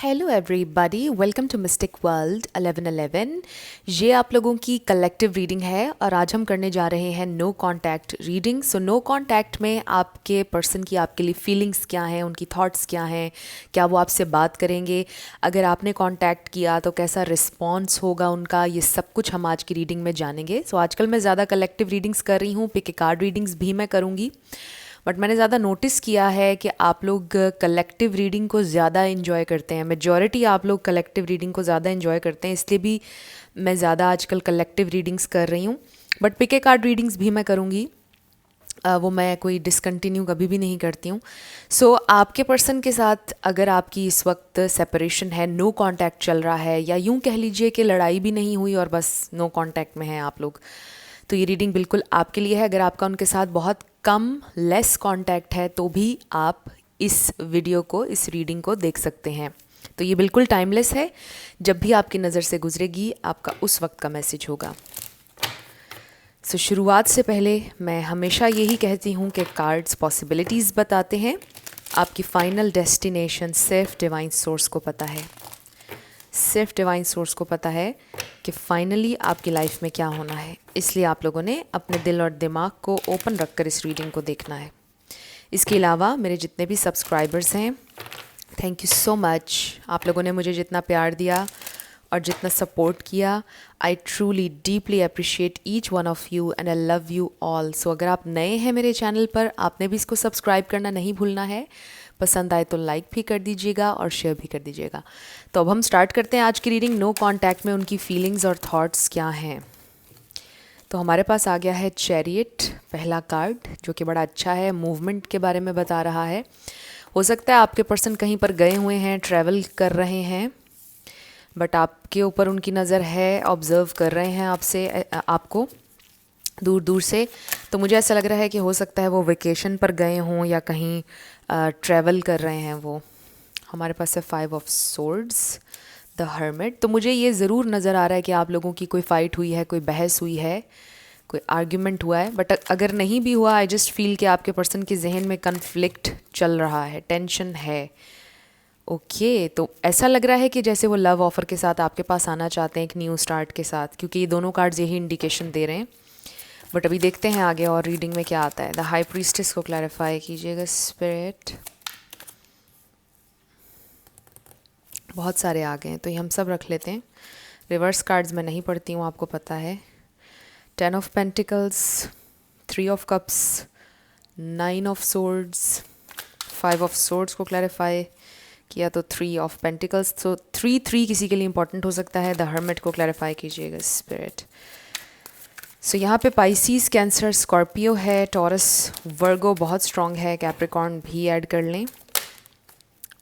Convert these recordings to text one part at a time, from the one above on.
Hello everybody, welcome to Mystic World 1111। ये आप लोगों की कलेक्टिव रीडिंग है और आज हम करने जा रहे हैं no contact reading. So no contact में आपके पर्सन की आपके लिए फीलिंग्स क्या हैं, उनकी थॉट्स क्या हैं, क्या वो आपसे बात करेंगे, अगर आपने कांटेक्ट किया तो कैसा रिस्पॉन्स होगा उनका, ये सब कुछ हम आज की रीडिंग में जानेंगे। सो आजकल मैं ज़्यादा कलेक्टिव रीडिंग्स कर रही हूँ, पिक ए कार्ड रीडिंग्स भी मैं करूँगी, बट मैंने ज़्यादा नोटिस किया है कि आप लोग कलेक्टिव रीडिंग को ज़्यादा इन्जॉय करते हैं। मेजॉरिटी आप लोग कलेक्टिव रीडिंग को ज़्यादा इन्जॉय करते हैं, इसलिए भी मैं ज़्यादा आजकल कलेक्टिव रीडिंग्स कर रही हूँ। But pick a card readings भी मैं करूँगी, वो मैं कोई डिसकंटिन्यू कभी भी नहीं करती हूँ। सो आपके पर्सन के साथ अगर आपकी इस वक्त सेपरेशन है, नो कांटेक्ट चल रहा है, या यूँ कह लीजिए कि लड़ाई भी नहीं हुई और बस नो कांटेक्ट में हैं आप लोग, तो ये रीडिंग बिल्कुल आपके लिए है। अगर आपका उनके साथ बहुत कम लेस कांटेक्ट है तो भी आप इस वीडियो को, इस रीडिंग को देख सकते हैं। तो ये बिल्कुल टाइमलेस है, जब भी आपकी नज़र से गुजरेगी आपका उस वक्त का मैसेज होगा। सो शुरुआत से पहले मैं हमेशा यही कहती हूँ कि कार्ड्स पॉसिबिलिटीज़ बताते हैं, आपकी फाइनल डेस्टिनेशन सिर्फ डिवाइन सोर्स को पता है। सिर्फ डिवाइन सोर्स को पता है कि फाइनली आपकी लाइफ में क्या होना है, इसलिए आप लोगों ने अपने दिल और दिमाग को ओपन रखकर इस रीडिंग को देखना है। इसके अलावा मेरे जितने भी सब्सक्राइबर्स हैं, थैंक यू सो मच। आप लोगों ने मुझे जितना प्यार दिया और जितना सपोर्ट किया, I truly deeply appreciate each one of you and I love you all. So अगर आप नए हैं मेरे चैनल पर, आपने भी इसको सब्सक्राइब करना नहीं भूलना है। पसंद आए तो लाइक भी कर दीजिएगा और शेयर भी कर दीजिएगा। तो अब हम स्टार्ट करते हैं आज की रीडिंग। नो कांटेक्ट में उनकी फीलिंग्स और थॉट्स क्या हैं। तो हमारे पास आ गया है चैरियट, पहला कार्ड, जो कि बड़ा अच्छा है, मूवमेंट के बारे में बता रहा है। हो सकता है आपके पर्सन कहीं पर गए हुए हैं, ट्रैवल कर रहे हैं, बट आपके ऊपर उनकी नज़र है, ऑब्ज़र्व कर रहे हैं आपसे, आपको दूर दूर से। तो मुझे ऐसा लग रहा है कि हो सकता है वो वेकेशन पर गए हों या कहीं ट्रैवल कर रहे हैं वो। हमारे पास है 5 ऑफ सोर्ड्स, द हर्मिट। तो मुझे ये ज़रूर नज़र आ रहा है कि आप लोगों की कोई फ़ाइट हुई है, कोई बहस हुई है, कोई आर्ग्यूमेंट हुआ है। बट अगर नहीं भी हुआ, आई जस्ट फील कि आपके पर्सन के जहन में कन्फ्लिक्ट चल रहा है, टेंशन है। ओके, तो ऐसा लग रहा है कि जैसे वो लव ऑफ़र के साथ आपके पास आना चाहते हैं, एक न्यू स्टार्ट के साथ, क्योंकि ये दोनों कार्ड्स यही इंडिकेशन दे रहे हैं। बट अभी देखते हैं आगे और रीडिंग में क्या आता है। द हाई प्रीस्टेस को क्लैरिफाई कीजिएगा स्पिरिट। बहुत सारे आ गए हैं तो ये हम सब रख लेते हैं। रिवर्स कार्ड्स मैं नहीं पढ़ती हूँ, आपको पता है। 10 of pentacles, 3 of cups, 9 of swords, 5 of swords को क्लैरिफाई किया, तो 3 ऑफ पेंटिकल्स। तो 3 किसी के लिए इंपॉर्टेंट हो सकता है। द हर्मिट को क्लैरिफाई कीजिएगा स्पिरिट। सो यहाँ पे पाइसीज, कैंसर, स्कॉर्पियो है, टॉरस, वर्गो बहुत स्ट्रॉन्ग है, कैप्रिकॉर्न भी ऐड कर लें,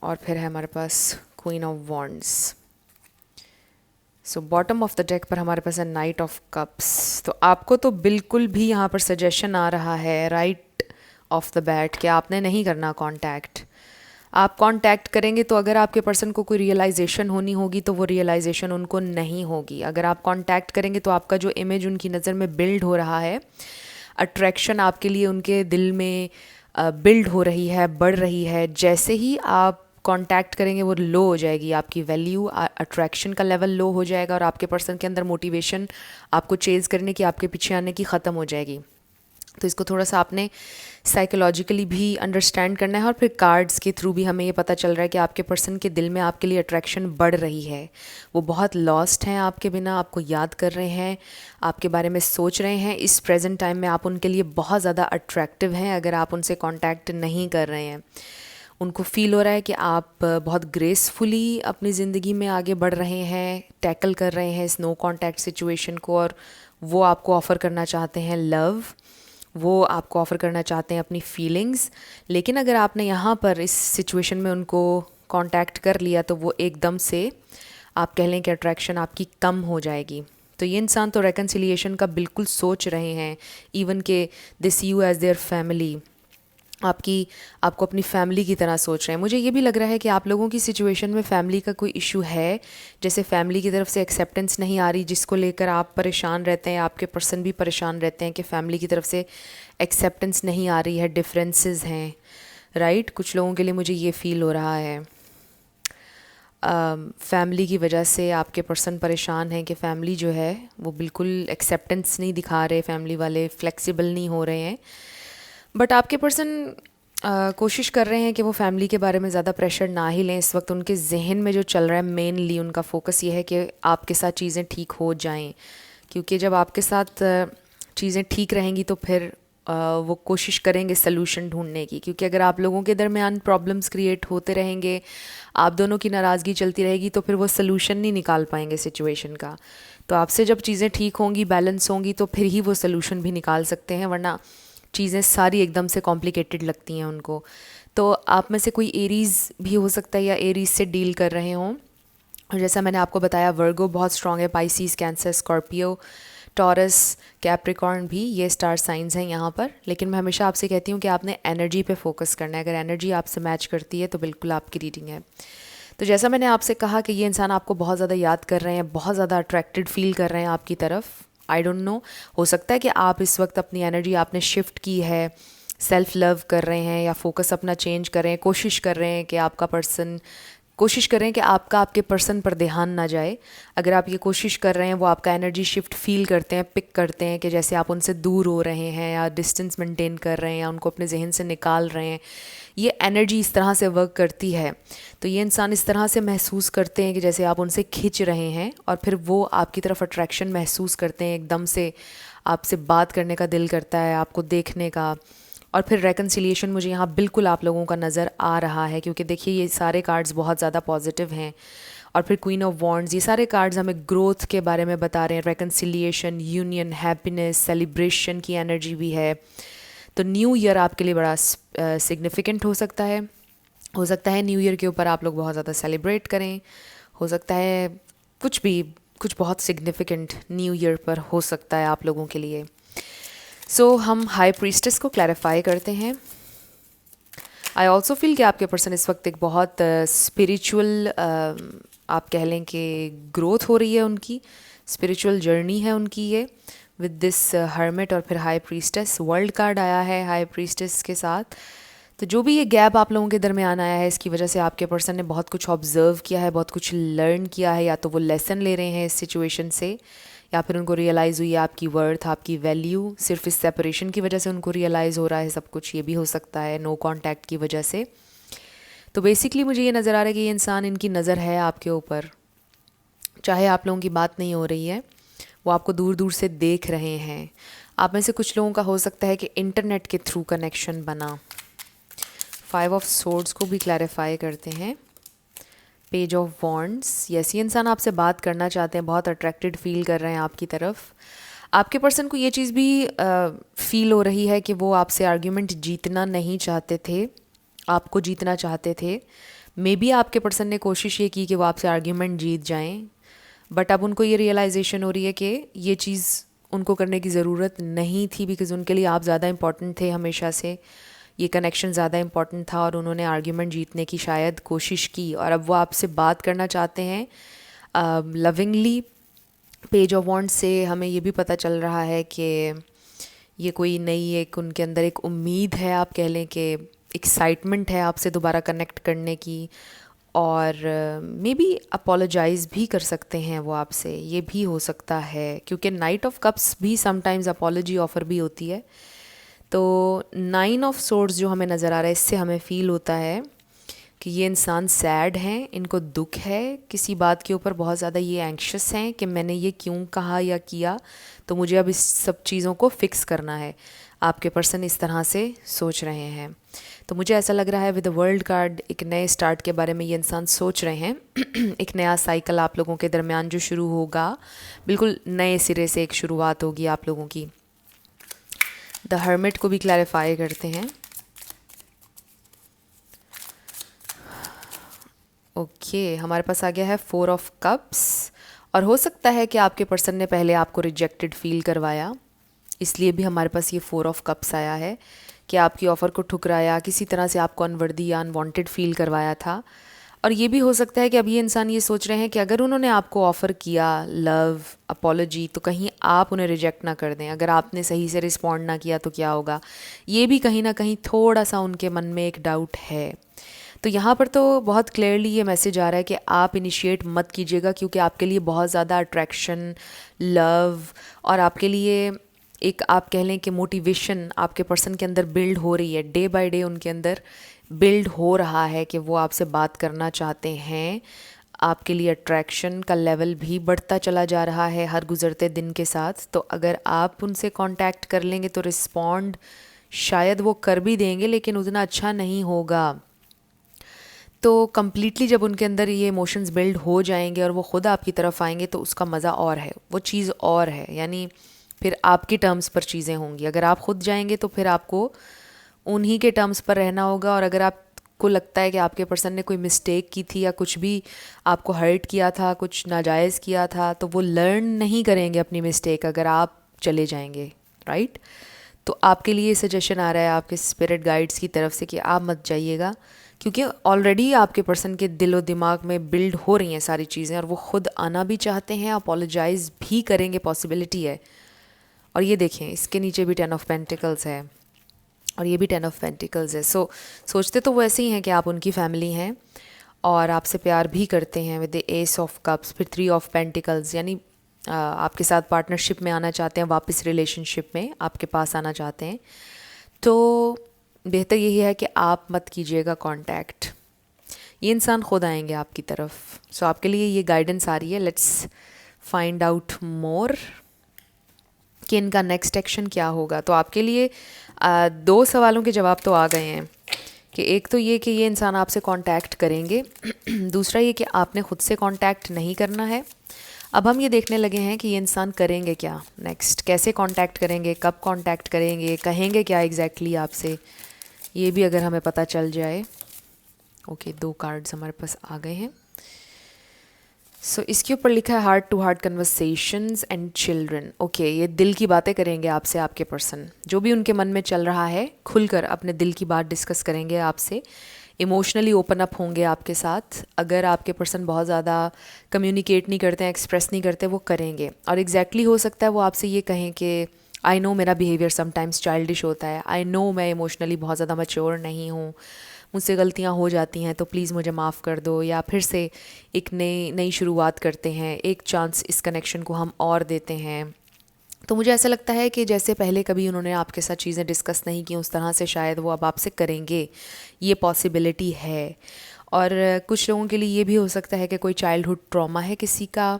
और फिर है हमारे पास queen of wands. So bottom of the deck पर हमारे पास है नाइट ऑफ कप्स। तो आपको तो बिल्कुल भी यहाँ पर सजेशन आ रहा है राइट ऑफ द बैट कि आपने नहीं करना कांटेक्ट। आप कांटेक्ट करेंगे तो अगर आपके पर्सन को कोई रियलाइजेशन होनी होगी तो वो रियलाइजेशन उनको नहीं होगी। अगर आप कांटेक्ट करेंगे तो आपका जो इमेज उनकी नज़र में बिल्ड हो रहा है, अट्रैक्शन आपके लिए उनके दिल में बिल्ड हो रही है, बढ़ रही है, जैसे ही आप कांटेक्ट करेंगे वो लो हो जाएगी, आपकी वैल्यू, अट्रैक्शन का लेवल लो हो जाएगा और आपके पर्सन के अंदर मोटिवेशन आपको चेज़ करने की, आपके पीछे आने की ख़त्म हो जाएगी। तो इसको थोड़ा सा आपने साइकोलॉजिकली भी अंडरस्टैंड करना है, और फिर कार्ड्स के थ्रू भी हमें ये पता चल रहा है कि आपके पर्सन के दिल में आपके लिए अट्रैक्शन बढ़ रही है। वो बहुत लॉस्ट हैं आपके बिना, आपको याद कर रहे हैं, आपके बारे में सोच रहे हैं। इस प्रेजेंट टाइम में आप उनके लिए बहुत ज़्यादा अट्रैक्टिव हैं अगर आप उनसे कांटेक्ट नहीं कर रहे हैं। उनको फील हो रहा है कि आप बहुत ग्रेसफुली अपनी ज़िंदगी में आगे बढ़ रहे हैं, टैकल कर रहे हैं इस नो कांटेक्ट सिचुएशन को, और वो आपको ऑफ़र करना चाहते हैं लव, वो आपको ऑफ़र करना चाहते हैं अपनी फीलिंग्स। लेकिन अगर आपने यहाँ पर इस सिचुएशन में उनको कांटेक्ट कर लिया तो वो एकदम से, आप कह लें कि अट्रैक्शन आपकी कम हो जाएगी। तो ये इंसान तो रेकन्सिलिएशन का बिल्कुल सोच रहे हैं, इवन के दे सी यू एज़ देयर फैमिली, आपको अपनी फैमिली की तरह सोच रहे हैं। मुझे ये भी लग रहा है कि आप लोगों की सिचुएशन में फैमिली का कोई इशू है, जैसे फैमिली की तरफ से एक्सेप्टेंस नहीं आ रही, जिसको लेकर आप परेशान रहते हैं, आपके पर्सन भी परेशान रहते हैं कि फैमिली की तरफ से एक्सेप्टेंस नहीं आ रही है, डिफरेंसेस हैं, राइट। कुछ लोगों के लिए मुझे ये फ़ील हो रहा है। फैमिली की वजह से आपके पर्सन परेशान हैं कि फैमिली जो है वो बिल्कुल एक्सेप्टेंस नहीं दिखा रहे, फैमिली वाले फ्लेक्सिबल नहीं हो रहे हैं। बट आपके पर्सन कोशिश कर रहे हैं कि वो फैमिली के बारे में ज़्यादा प्रेशर ना ही लें। इस वक्त उनके जहन में जो चल रहा है, मेनली उनका फोकस ये है कि आपके साथ चीज़ें ठीक हो जाएं, क्योंकि जब आपके साथ चीज़ें ठीक रहेंगी तो फिर वो कोशिश करेंगे सलूशन ढूंढने की। क्योंकि अगर आप लोगों के दरमियान प्रॉब्लम्स क्रिएट होते रहेंगे, आप दोनों की नाराज़गी चलती रहेगी, तो फिर वो सलूशन नहीं निकाल पाएंगे सिचुएशन का। तो आपसे जब चीज़ें ठीक होंगी, बैलेंस होंगी, तो फिर ही वो सलूशन भी निकाल सकते हैं, वरना चीज़ें सारी एकदम से कॉम्प्लिकेटेड लगती हैं उनको। तो आप में से कोई एरीज़ भी हो सकता है या एरीज़ से डील कर रहे हों। और जैसा मैंने आपको बताया, वर्गो बहुत स्ट्रॉन्ग है, Pisces, cancer, Scorpio, taurus, Capricorn भी ये स्टार साइंस हैं यहाँ पर। लेकिन मैं हमेशा आपसे कहती हूँ कि आपने एनर्जी पे फोकस करना है। अगर एनर्जी आपसे मैच करती है तो बिल्कुल आपकी रीडिंग है। तो जैसा मैंने आपसे कहा कि ये इंसान आपको बहुत ज़्यादा याद कर रहे हैं, बहुत ज़्यादा अट्रैक्टेड फील कर रहे हैं आपकी तरफ। आई डोंट नो, हो सकता है कि आप इस वक्त अपनी एनर्जी आपने शिफ्ट की है, सेल्फ लव कर रहे हैं या फोकस अपना चेंज कर रहे हैं, कोशिश कर रहे हैं कि आपका पर्सन, कोशिश करें कि आपका आपके पर्सन पर ध्यान ना जाए। अगर आप ये कोशिश कर रहे हैं, वो आपका एनर्जी शिफ्ट फील करते हैं, पिक करते हैं कि जैसे आप उनसे दूर हो रहे हैं या डिस्टेंस मेंटेन कर रहे हैं या उनको अपने जहन से निकाल रहे हैं, ये एनर्जी इस तरह से वर्क करती है। तो ये इंसान इस तरह से महसूस करते हैं कि जैसे आप उनसे खिंच रहे हैं, और फिर वो आपकी तरफ अट्रैक्शन महसूस करते हैं, एकदम से आपसे बात करने का दिल करता है, आपको देखने का। और फिर रेकन्सिलिएशन मुझे यहाँ बिल्कुल आप लोगों का नज़र आ रहा है, क्योंकि देखिए ये सारे कार्ड्स बहुत ज़्यादा पॉजिटिव हैं। और फिर क्वीन ऑफ वॉन्ड्स, ये सारे कार्ड्स हमें ग्रोथ के बारे में बता रहे हैं, रेकन्सिलिएशन, यूनियन, हैप्पीनेस, सेलिब्रेशन की एनर्जी भी है। तो न्यू ईयर आपके लिए बड़ा सिग्निफिकेंट हो सकता है। हो सकता है न्यू ईयर के ऊपर आप लोग बहुत ज़्यादा सेलिब्रेट करें, हो सकता है कुछ भी, कुछ बहुत सिग्निफिकेंट न्यू ईयर पर हो सकता है आप लोगों के लिए। सो हम हाई प्रीस्टेस को क्लैरिफाई करते हैं। आई ऑल्सो फील कि आपके पर्सन इस वक्त एक बहुत स्पिरिचुअल, आप कह लें कि ग्रोथ हो रही है, उनकी स्पिरिचुअल जर्नी है उनकी ये, विद दिस हर्मिट और फिर हाई प्रीस्टेस। वर्ल्ड कार्ड आया है हाई प्रीस्टेस के साथ। तो जो भी ये गैप आप लोगों के दरमियान आया है, इसकी वजह से आपके पर्सन ने बहुत कुछ ऑब्जर्व किया है, बहुत कुछ लर्न किया है। या तो वो लेसन ले रहे हैं इस सिचुएशन से, या फिर उनको रियलाइज़ हुई है आपकी वर्थ, आपकी वैल्यू। सिर्फ इस सेपरेशन की वजह से उनको रियलाइज़ हो रहा है सब कुछ, ये भी हो सकता है नो कांटेक्ट की वजह से। तो बेसिकली मुझे ये नज़र आ रहा है कि ये इंसान, इनकी नज़र है आपके ऊपर, चाहे आप लोगों की बात नहीं हो रही है, वो आपको दूर दूर से देख रहे हैं। आप में से कुछ लोगों का हो सकता है कि इंटरनेट के थ्रू कनेक्शन बना। 5 ऑफ सोर्ड्स को भी क्लैरिफाई करते हैं। पेज ऑफ वॉन्ड्स, यस, ये इंसान आपसे बात करना चाहते हैं, बहुत अट्रैक्टेड फील कर रहे हैं आपकी तरफ। आपके पर्सन को ये चीज़ भी फील हो रही है कि वो आपसे आर्ग्यूमेंट जीतना नहीं चाहते थे, आपको जीतना चाहते थे। मे बी आपके पर्सन ने कोशिश ये की कि वो आपसे आर्ग्यूमेंट जीत जाएं, बट अब उनको ये रियलाइजेशन हो रही है कि ये चीज़ उनको करने की ज़रूरत नहीं थी, बिकॉज़ उनके लिए आप ज़्यादा इंपॉर्टेंट थे हमेशा से। ये कनेक्शन ज़्यादा इंपॉर्टेंट था और उन्होंने आर्ग्यूमेंट जीतने की शायद कोशिश की, और अब वो आपसे बात करना चाहते हैं लविंगली। पेज ऑफ वॉन्ड्स से हमें ये भी पता चल रहा है कि ये कोई नई, एक उनके अंदर एक उम्मीद है, आप कह लें कि एक्साइटमेंट है आपसे दोबारा कनेक्ट करने की। और मे बी अपोलोजाइज़ भी कर सकते हैं वो आपसे, ये भी हो सकता है, क्योंकि नाइट ऑफ कप्स भी समटाइम्स अपोलॉजी ऑफ़र भी होती है। तो 9 ऑफ सोर्ड्स जो हमें नज़र आ रहा है, इससे हमें फ़ील होता है कि ये इंसान सैड हैं, इनको दुख है किसी बात के ऊपर, बहुत ज़्यादा ये एंक्शस हैं कि मैंने ये क्यों कहा या किया, तो मुझे अब इस सब चीज़ों को फ़िक्स करना है। आपके पर्सन इस तरह से सोच रहे हैं। तो मुझे ऐसा लग रहा है विद द वर्ल्ड कार्ड, एक नए स्टार्ट के बारे में ये इंसान सोच रहे हैं। एक नया साइकिल आप लोगों के दरमियान जो शुरू होगा, बिल्कुल नए सिरे से एक शुरुआत होगी आप लोगों की। द हर्मिट को भी क्लैरिफाई करते हैं। ओके, हमारे पास आ गया है 4 ऑफ कप्स, और हो सकता है कि आपके पर्सन ने पहले आपको रिजेक्टेड फील करवाया, इसलिए भी हमारे पास ये 4 ऑफ कप्स आया है कि आपकी ऑफ़र को ठुकराया, किसी तरह से आपको अनवर्दी या अनवांटेड फील करवाया था। और ये भी हो सकता है कि अब ये इंसान ये सोच रहे हैं कि अगर उन्होंने आपको ऑफ़र किया लव, अपॉलोजी, तो कहीं आप उन्हें रिजेक्ट ना कर दें। अगर आपने सही से रिस्पॉन्ड ना किया तो क्या होगा, ये भी कहीं ना कहीं थोड़ा सा उनके मन में एक डाउट है। तो यहाँ पर तो बहुत क्लियरली ये मैसेज आ रहा है कि आप इनिशिएट मत कीजिएगा, क्योंकि आपके लिए बहुत ज़्यादा अट्रैक्शन, लव और आपके लिए एक आप कह लें कि मोटिवेशन आपके पर्सन के अंदर बिल्ड हो रही है। डे बाय डे उनके अंदर बिल्ड हो रहा है कि वो आपसे बात करना चाहते हैं। आपके लिए अट्रैक्शन का लेवल भी बढ़ता चला जा रहा है हर गुज़रते दिन के साथ। तो अगर आप उनसे कांटेक्ट कर लेंगे तो रिस्पॉन्ड शायद वो कर भी देंगे, लेकिन उतना अच्छा नहीं होगा। तो कम्प्लीटली जब उनके अंदर ये इमोशंस बिल्ड हो जाएंगे और वो ख़ुद आपकी तरफ आएंगे तो उसका मज़ा और है, वो चीज़ और है। यानी फिर आपकी टर्म्स पर चीज़ें होंगी। अगर आप खुद जाएंगे तो फिर आपको उन्हीं के टर्म्स पर रहना होगा, और अगर आपको लगता है कि आपके पर्सन ने कोई मिस्टेक की थी या कुछ भी आपको हर्ट किया था, कुछ नाजायज़ किया था, तो वो लर्न नहीं करेंगे अपनी मिस्टेक अगर आप चले जाएंगे, राइट। तो आपके लिए सजेशन आ रहा है आपके स्पिरिट गाइड्स की तरफ से कि आप मत जाइएगा, क्योंकि ऑलरेडी आपके पर्सन के दिलो दिमाग में बिल्ड हो रही हैं सारी चीज़ें और वो ख़ुद आना भी चाहते हैं, अपोलोजाइज़ भी करेंगे, पॉसिबिलिटी है। और ये देखें, इसके नीचे भी 10 ऑफ पेंटिकल्स है और ये भी 10 ऑफ पेंटिकल्स है। सोचते तो वो ऐसे ही हैं कि आप उनकी फैमिली हैं और आपसे प्यार भी करते हैं with the S of cups, फिर 3 ऑफ पेंटिकल्स, यानी आपके साथ पार्टनरशिप में आना चाहते हैं, वापस रिलेशनशिप में आपके पास आना चाहते हैं। तो बेहतर यही है कि आप मत कीजिएगा कांटेक्ट, ये इंसान खुद आएंगे आपकी तरफ। सो आपके लिए ये गाइडेंस आ रही है। लेट्स फाइंड आउट मोर कि इनका नेक्स्ट एक्शन क्या होगा। तो आपके लिए 2 सवालों के जवाब तो आ गए हैं कि एक तो ये कि ये इंसान आपसे कांटेक्ट करेंगे दूसरा ये कि आपने ख़ुद से कांटेक्ट नहीं करना है। अब हम ये देखने लगे हैं कि ये इंसान करेंगे क्या नेक्स्ट, कैसे कांटेक्ट करेंगे, कब कांटेक्ट करेंगे, कहेंगे क्या एग्जैक्टली आपसे, ये भी अगर हमें पता चल जाए। ओके, 2 कार्ड्स हमारे पास आ गए हैं। सो इसके ऊपर लिखा है heart to heart conversations and children. Okay, ये दिल की बातें करेंगे आपसे आपके पर्सन, जो भी उनके मन में चल रहा है खुलकर अपने दिल की बात डिस्कस करेंगे आपसे, इमोशनली ओपन अप होंगे आपके साथ। अगर आपके पर्सन बहुत ज़्यादा कम्युनिकेट नहीं करते हैं, एक्सप्रेस नहीं करते, वो करेंगे। और एग्जैक्टली हो सकता है वो आपसे ये कहें कि आई नो मेरा बिहेवियर समटाइम्स चाइल्डिश होता है, आई नो मैं इमोशनली बहुत ज़्यादा मैच्योर नहीं हूँ, मुझसे गलतियाँ हो जाती हैं, तो प्लीज़ मुझे माफ़ कर दो, या फिर से एक नई शुरुआत करते हैं, एक चांस इस कनेक्शन को हम और देते हैं। तो मुझे ऐसा लगता है कि जैसे पहले कभी उन्होंने आपके साथ चीज़ें डिस्कस नहीं की, उस तरह से शायद वो अब आपसे करेंगे, ये पॉसिबिलिटी है। और कुछ लोगों के लिए ये भी हो सकता है कि कोई चाइल्डहुड ट्रॉमा है किसी का,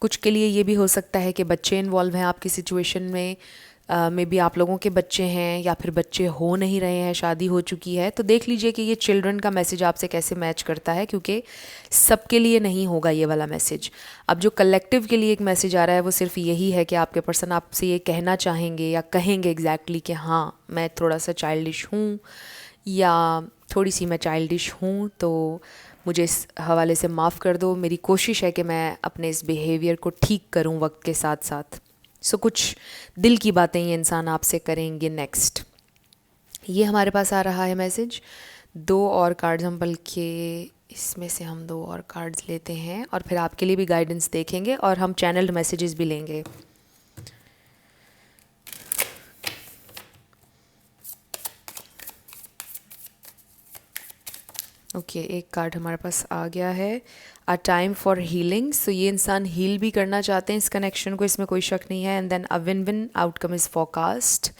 कुछ के लिए ये भी हो सकता है कि बच्चे इन्वॉल्व हैं आपकी सिचुएशन में, मे बी आप लोगों के बच्चे हैं या फिर बच्चे हो नहीं रहे हैं, शादी हो चुकी है। तो देख लीजिए कि ये चिल्ड्रन का मैसेज आपसे कैसे मैच करता है, क्योंकि सबके लिए नहीं होगा ये वाला मैसेज। अब जो कलेक्टिव के लिए एक मैसेज आ रहा है वो सिर्फ यही है कि आपके पर्सन आपसे ये कहना चाहेंगे या कहेंगे एग्जैक्टली कि हाँ मैं थोड़ा सा चाइल्डिश हूँ या थोड़ी सी मैं चाइल्डिश हूँ, तो मुझे इस हवाले से माफ़ कर दो, मेरी कोशिश है कि मैं अपने इस बिहेवियर को ठीक करूँ वक्त के साथ साथ। सो कुछ दिल की बातें ये इंसान आपसे करेंगे नेक्स्ट। ये हमारे पास आ रहा है मैसेज। 2 और कार्ड्स हम बल्कि इसमें से हम 2 और कार्ड्स लेते हैं और फिर आपके लिए भी गाइडेंस देखेंगे और हम चैनल्ड मैसेजेस भी लेंगे। ओके, एक कार्ड हमारे पास आ गया है, अ टाइम फॉर हीलिंग। सो ये इंसान हील भी करना चाहते हैं इस कनेक्शन को, इसमें कोई शक नहीं है। And then a win win outcome is forecast.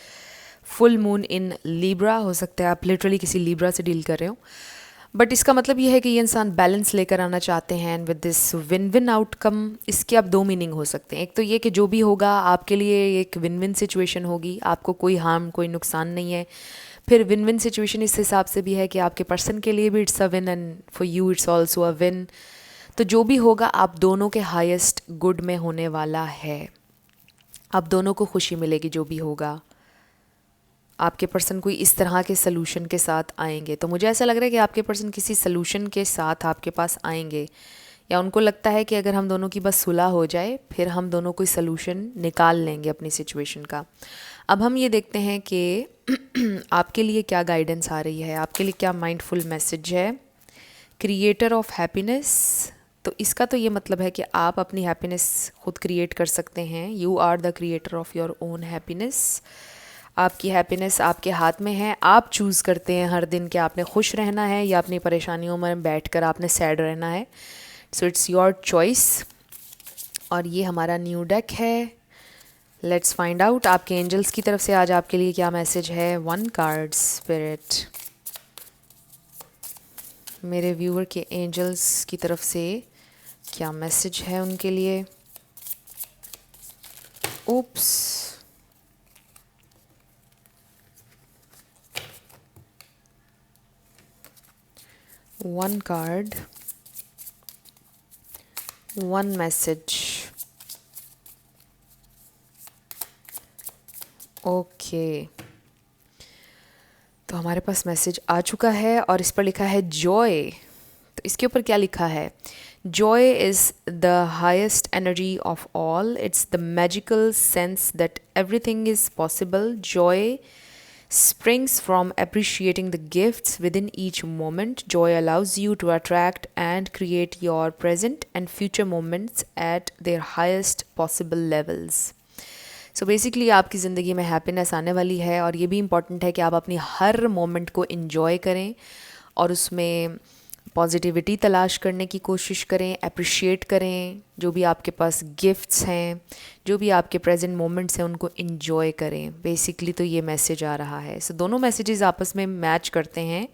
Full moon in Libra, हो सकता है आप लिटरली किसी लीब्रा से डील कर रहे हो, बट इसका मतलब ये है कि ये इंसान बैलेंस लेकर आना चाहते हैं। And with this win win outcome, इसके अब 2 मीनिंग हो सकते हैं। एक तो ये कि जो भी होगा आपके लिए एक विन विन सिचुएशन होगी, आपको कोई हार्म, कोई नुकसान नहीं है। फिर विन विन सिचुएशन इस हिसाब से भी है कि आपके पर्सन के लिए भी it's a win and for you it's also a win. तो जो भी होगा आप दोनों के हाईएस्ट गुड में होने वाला है, आप दोनों को खुशी मिलेगी जो भी होगा। आपके पर्सन कोई इस तरह के सलूशन के साथ आएंगे, तो मुझे ऐसा लग रहा है कि आपके पर्सन किसी सलूशन के साथ आपके पास आएंगे, या उनको लगता है कि अगर हम दोनों की बस सुलह हो जाए फिर हम दोनों कोई सलूशन निकाल लेंगे अपनी सिचुएशन का। अब हम ये देखते हैं कि आपके लिए क्या गाइडेंस आ रही है, आपके लिए क्या माइंडफुल मैसेज है। क्रिएटर ऑफ हैप्पीनेस, तो इसका तो ये मतलब है कि आप अपनी हैप्पीनेस खुद क्रिएट कर सकते हैं। You are the creator of your own happiness. आपकी हैप्पीनेस आपके हाथ में है। आप चूज़ करते हैं हर दिन कि आपने खुश रहना है या अपनी परेशानियों में बैठकर आपने सैड रहना है। So it's your choice. और ये हमारा न्यू डेक है। लेट्स फाइंड आउट आपके एंजल्स की तरफ से आज आपके लिए क्या मैसेज है। 1 कार्ड स्पिरिट, मेरे व्यूअर के एंजल्स की तरफ से क्या मैसेज है उनके लिए। Oops, 1 card, 1 message. ओके, तो हमारे पास मैसेज आ चुका है और इस पर लिखा है जॉय। तो इसके ऊपर क्या लिखा है। Joy is the highest energy of all, it's the magical sense that everything is possible. Joy springs from appreciating the gifts within each moment. Joy allows you to attract and create your present and future moments at their highest possible levels. So basically आपकी ज़िंदगी में happiness आने वाली है और ये भी important है कि आप अपनी हर मोमेंट को इन्जॉय करें और उसमें पॉजिटिविटी तलाश करने की कोशिश करें, अप्रिशिएट करें जो भी आपके पास गिफ्ट्स हैं, जो भी आपके प्रेजेंट मोमेंट्स हैं उनको इन्जॉय करें। बेसिकली तो ये मैसेज आ रहा है। सो दोनों मैसेजेस आपस में मैच करते हैं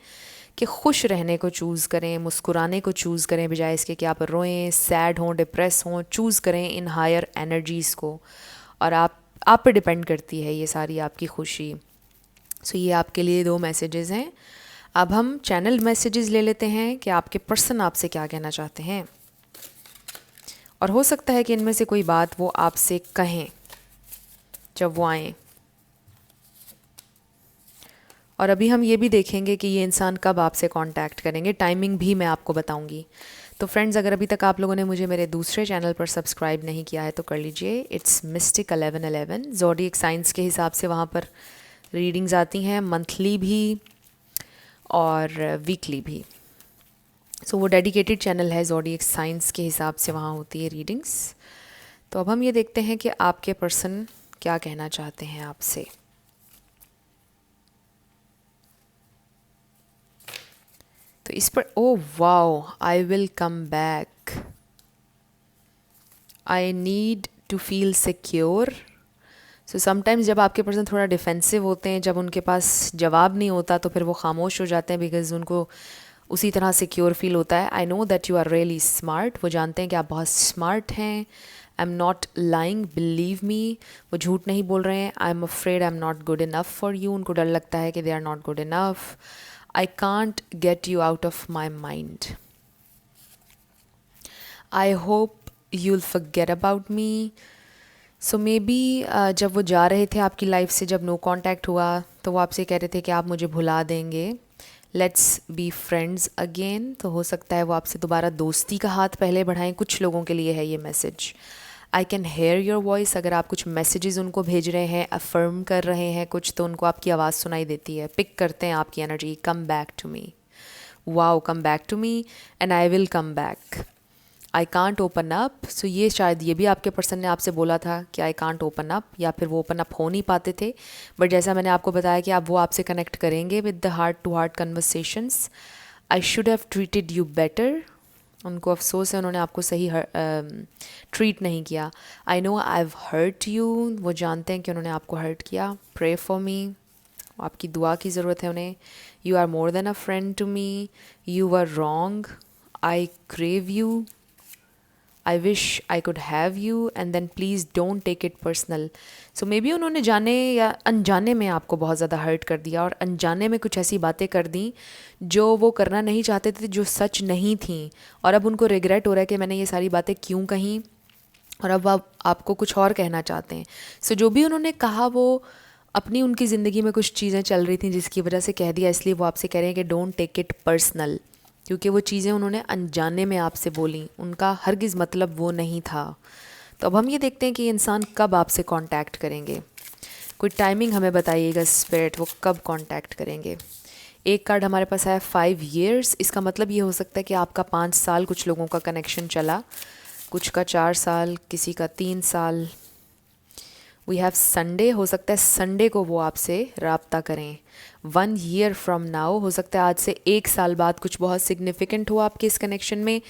कि खुश रहने को चूज़ करें, मुस्कुराने को चूज़ करें बजाय इसके कि आप रोएं, सैड हों, डिप्रेस हों। चूज़ करें इन हायर एनर्जीज़ को और आप पे डिपेंड करती है ये सारी आपकी खुशी। सो ये आपके लिए 2 मैसेजेस हैं। अब हम चैनल मैसेजेस ले लेते हैं कि आपके पर्सन आपसे क्या कहना चाहते हैं और हो सकता है कि इनमें से कोई बात वो आपसे कहें जब वो आएँ। और अभी हम ये भी देखेंगे कि ये इंसान कब आपसे कांटेक्ट करेंगे, टाइमिंग भी मैं आपको बताऊंगी। तो फ्रेंड्स, अगर अभी तक आप लोगों ने मुझे मेरे दूसरे चैनल पर सब्सक्राइब नहीं किया है तो कर लीजिए। It's mistake 1111। ज़ोडिएक साइंस के हिसाब से वहाँ पर रीडिंग्स आती हैं, मंथली भी और वीकली भी। सो वो डेडिकेटेड चैनल है, ज़ोडिएक साइंस के हिसाब से वहाँ होती है रीडिंग्स। तो अब हम ये देखते हैं कि आपके पर्सन क्या कहना चाहते हैं आपसे। तो इस पर oh wow, I will come back, I need to feel secure. So sometimes जब आपके पर्सन थोड़ा डिफेंसिव होते हैं, जब उनके पास जवाब नहीं होता तो फिर वो खामोश हो जाते हैं बिकॉज उनको उसी तरह सिक्योर फील होता है। I know that you are really smart, वो जानते हैं कि आप बहुत स्मार्ट हैं। I am not lying, believe me, वो झूठ नहीं बोल रहे हैं। I am afraid I am not good enough for you, उनको डर लगता है कि they are not good enough. I can't get you out of my mind. I hope you'll forget about me. So maybe जब वो जा रहे थे आपकी लाइफ से, जब नो कांटेक्ट हुआ तो वो आपसे कह रहे थे कि आप मुझे भुला देंगे, लेट्स बी फ्रेंड्स अगेन। तो हो सकता है वो आपसे दोबारा दोस्ती का हाथ पहले बढ़ाएं। कुछ लोगों के लिए है ये message. I can hear your voice, अगर आप कुछ मैसेजेस उनको भेज रहे हैं, अफर्म कर रहे हैं कुछ, तो उनको आपकी आवाज़ सुनाई देती है, पिक करते हैं आपकी energy. Come back to me, wow, come back to me and I will come back. I can't open up, so ये शायद ये भी आपके पर्सन ने आपसे बोला था कि आई कांट ओपन अप, या फिर वो ओपन अप हो नहीं पाते थे। बट जैसा मैंने आपको बताया कि आप वो आपसे कनेक्ट करेंगे with the heart to heart conversations. I should have treated you better, उनको अफसोस है उन्होंने आपको सही ट्रीट नहीं किया। I know I have hurt you, वो जानते हैं कि उन्होंने आपको हर्ट किया। प्रे फॉर मी, आपकी दुआ की ज़रूरत है उन्हें। You are more than a friend to me, you are wrong, I crave you, I wish I could have you and then please don't take it personal. So maybe उन्होंने जाने या अनजाने में आपको बहुत ज़्यादा हर्ट कर दिया और अनजाने में कुछ ऐसी बातें कर दी जो वो करना नहीं चाहते थे, जो सच नहीं थी, और अब उनको रिग्रेट हो रहा है कि मैंने ये सारी बातें क्यों कहीं, और अब आपको कुछ और कहना चाहते हैं। सो जो भी उन्होंने कहा वो अपनी उनकी ज़िंदगी में कुछ चीज़ें चल रही थी जिसकी वजह से कह दिया, इसलिए वो आपसे कह रहे हैं कि डोंट टेक इट पर्सनल, क्योंकि वो चीज़ें उन्होंने अनजाने में आपसे बोली, उनका हरगिज़ मतलब वो नहीं था। तो अब हम ये देखते हैं कि इंसान कब आपसे कांटेक्ट करेंगे। कोई टाइमिंग हमें बताइएगा स्पिरिट, वो कब कांटेक्ट करेंगे। एक कार्ड हमारे पास है 5 years, इसका मतलब ये हो सकता है कि आपका 5 साल कुछ लोगों का कनेक्शन चला, कुछ का 4 साल, किसी का 3 साल। वी हैव संडे, हो सकता है संडे को वो आपसे राब्ता करें। 1 year फ्रॉम नाउ, हो सकता है आज से 1 साल बाद कुछ बहुत सिग्निफिकेंट हो आपके इस कनेक्शन में।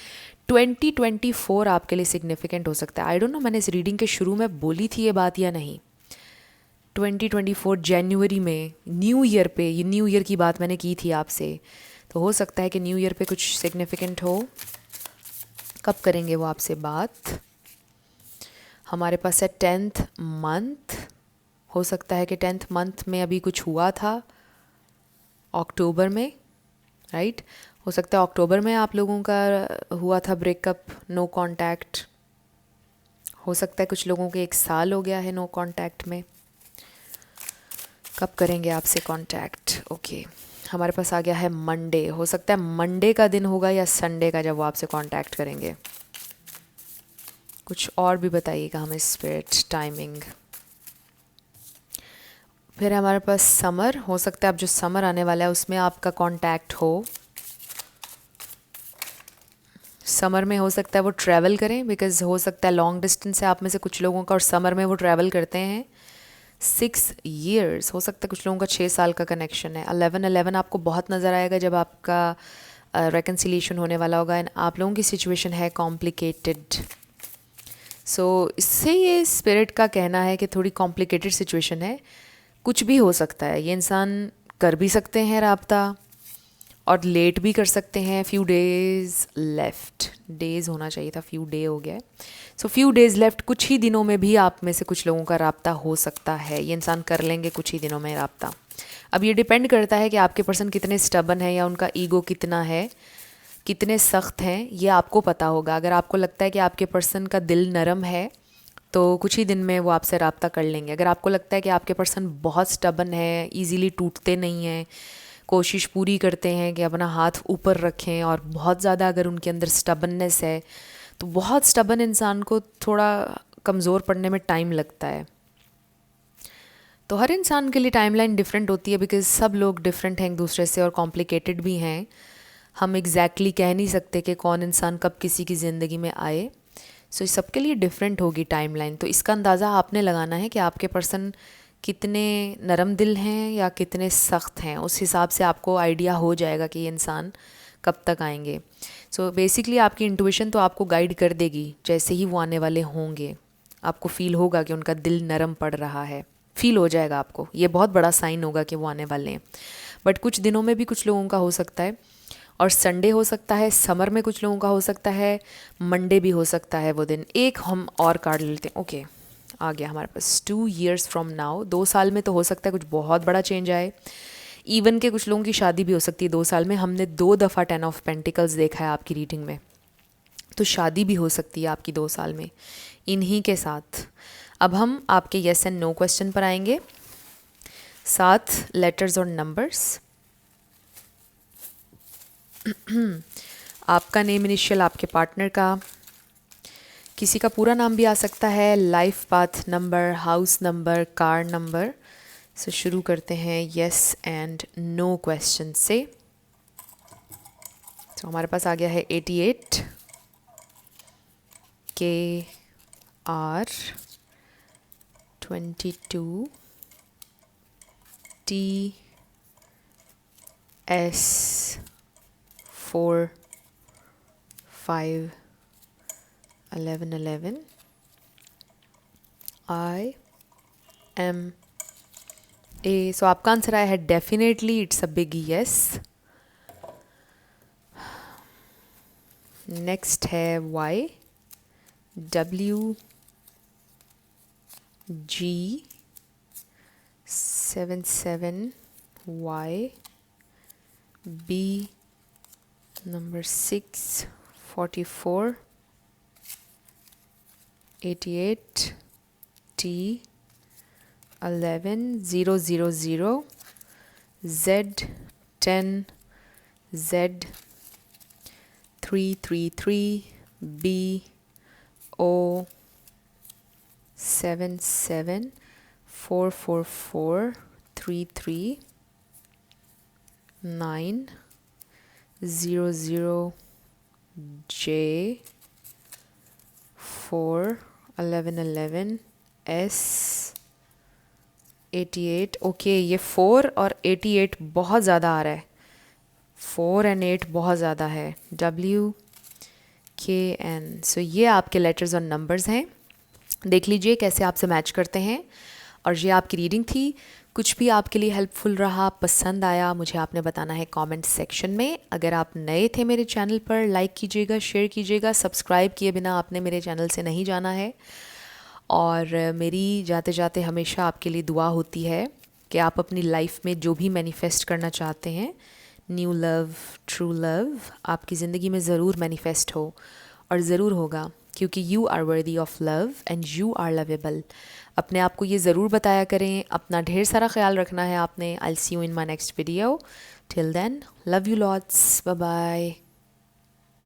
2024 आपके लिए सिग्निफिकेंट हो सकता है। आई डोंट नो मैंने इस रीडिंग के शुरू में बोली थी ये बात या नहीं। 2024 जनवरी में न्यू ईयर पे, ये न्यू ईयर की बात मैंने की थी आपसे, तो हो सकता है कि न्यू ईयर पे कुछ सिग्निफिकेंट हो। कब करेंगे वो आपसे बात? हमारे पास है 10th मंथ, हो सकता है कि 10th मंथ में अभी कुछ हुआ था अक्टूबर में, राइट? हो सकता है अक्टूबर में आप लोगों का हुआ था ब्रेकअप, नो कांटेक्ट। हो सकता है कुछ लोगों के 1 साल हो गया है नो कांटेक्ट में। कब करेंगे आपसे कांटेक्ट? ओके, हमारे पास आ गया है मंडे, हो सकता है मंडे का दिन होगा या संडे का जब वो आपसे कांटेक्ट करेंगे। कुछ और भी बताइएगा हमें स्पिरिट, टाइमिंग। फिर हमारे पास समर, हो सकता है अब जो समर आने वाला है उसमें आपका कांटेक्ट हो। समर में हो सकता है वो ट्रैवल करें, बिकॉज हो सकता है लॉन्ग डिस्टेंस है आप में से कुछ लोगों का और समर में वो ट्रैवल करते हैं। 6 years, हो सकता है कुछ लोगों का 6 साल का कनेक्शन है। 11-11 आपको बहुत नज़र आएगा जब आपका रेकन्सिलिएशन होने वाला होगा। एंड आप लोगों की सिचुएशन है कॉम्प्लिकेटेड। सो इससे ये स्पिरिट का कहना है कि थोड़ी कॉम्प्लिकेटेड सिचुएशन है, कुछ भी हो सकता है। ये इंसान कर भी सकते हैं राब्ता और लेट भी कर सकते हैं। फ्यू डेज लेफ्ट, डेज होना चाहिए था, फ्यू डे हो गया है। सो फ्यू डेज लेफ्ट, कुछ ही दिनों में भी आप में से कुछ लोगों का राब्ता हो सकता है। ये इंसान कर लेंगे कुछ ही दिनों में राब्ता। अब ये डिपेंड करता है कि आपके पर्सन कितने स्टबन है या उनका ईगो कितना है, कितने सख्त हैं, ये आपको पता होगा। अगर आपको लगता है कि आपके पर्सन का दिल नरम है तो कुछ ही दिन में वो आपसे राब्ता कर लेंगे। अगर आपको लगता है कि आपके पर्सन बहुत स्टबन है, ईजीली टूटते नहीं हैं, कोशिश पूरी करते हैं कि अपना हाथ ऊपर रखें, और बहुत ज़्यादा अगर उनके अंदर स्टबननेस है, तो बहुत स्टबन इंसान को थोड़ा कमज़ोर पड़ने में टाइम लगता है। तो हर इंसान के लिए टाइमलाइन डिफरेंट होती है, बिकॉज सब लोग डिफरेंट हैं एक दूसरे से और कॉम्प्लिकेटेड भी हैं। हम एग्जैक्टली कह नहीं सकते कि कौन इंसान कब किसी की ज़िंदगी में आए। सो सबके लिए डिफरेंट होगी टाइमलाइन। तो इसका अंदाज़ा आपने लगाना है कि आपके पर्सन कितने नरम दिल हैं या कितने सख्त हैं। उस हिसाब से आपको आइडिया हो जाएगा कि ये इंसान कब तक आएंगे। सो बेसिकली आपकी इंट्यूशन तो आपको गाइड कर देगी जैसे ही वो आने वाले होंगे। आपको फील होगा कि उनका दिल नरम पड़ रहा है, फील हो जाएगा आपको। ये बहुत बड़ा साइन होगा कि वो आने वाले हैं। बट कुछ दिनों में भी कुछ लोगों का हो सकता है, और संडे हो सकता है, समर में कुछ लोगों का हो सकता है, मंडे भी हो सकता है वो दिन। एक हम और कार्ड लेते हैं। ओके, आ गया हमारे पास 2 years फ्रॉम नाउ। 2 साल में तो हो सकता है कुछ बहुत बड़ा चेंज आए। इवन के कुछ लोगों की शादी भी हो सकती है 2 साल में। हमने 2 दफ़ा 10 ऑफ पेंटिकल्स देखा है आपकी रीडिंग में, तो शादी भी हो सकती है आपकी 2 साल में इन्हीं के साथ। अब हम आपके येस एंड नो क्वेश्चन पर आएंगे, 7 लेटर्स और नंबर्स। आपका नेम इनिशियल आपके पार्टनर का, किसी का पूरा नाम भी आ सकता है, life path number, house number, car number. So शुरू करते हैं येस एंड नो क्वेश्चन से। तो हमारे पास आ गया है 88, KR, 22, TS, 4, 5, 11, 11, IMA। सो आपका आंसर आया है definitely, it's a big yes. Next है Y, WG, 77Y, B, number 6, 44, 88, T, 11, 000, Z, 10, Z, 333, B, O, 77, 444, 33, 9, 00, J, 4, 11, 11, S, 88, okay, ये 4 और 88 बहुत ज़्यादा आ रहा है। 4 एंड 8 बहुत ज़्यादा है। WKN, सो ये आपके लेटर्स और नंबर्स हैं। देख लीजिए कैसे आपसे मैच करते हैं। और ये आपकी रीडिंग थी। कुछ भी आपके लिए हेल्पफुल रहा, पसंद आया, मुझे आपने बताना है कमेंट सेक्शन में। अगर आप नए थे मेरे चैनल पर, लाइक कीजिएगा, शेयर कीजिएगा, सब्सक्राइब किए बिना आपने मेरे चैनल से नहीं जाना है। और मेरी जाते जाते हमेशा आपके लिए दुआ होती है कि आप अपनी लाइफ में जो भी मैनिफेस्ट करना चाहते हैं, न्यू लव, ट्रू लव, आपकी ज़िंदगी में ज़रूर मैनिफेस्ट हो। और ज़रूर होगा, क्योंकि you are worthy of love and you are lovable. अपने आप को ये ज़रूर बताया करें। अपना ढेर सारा ख्याल रखना है आपने। I will see you in my next video. Till then, love you lots, bye bye.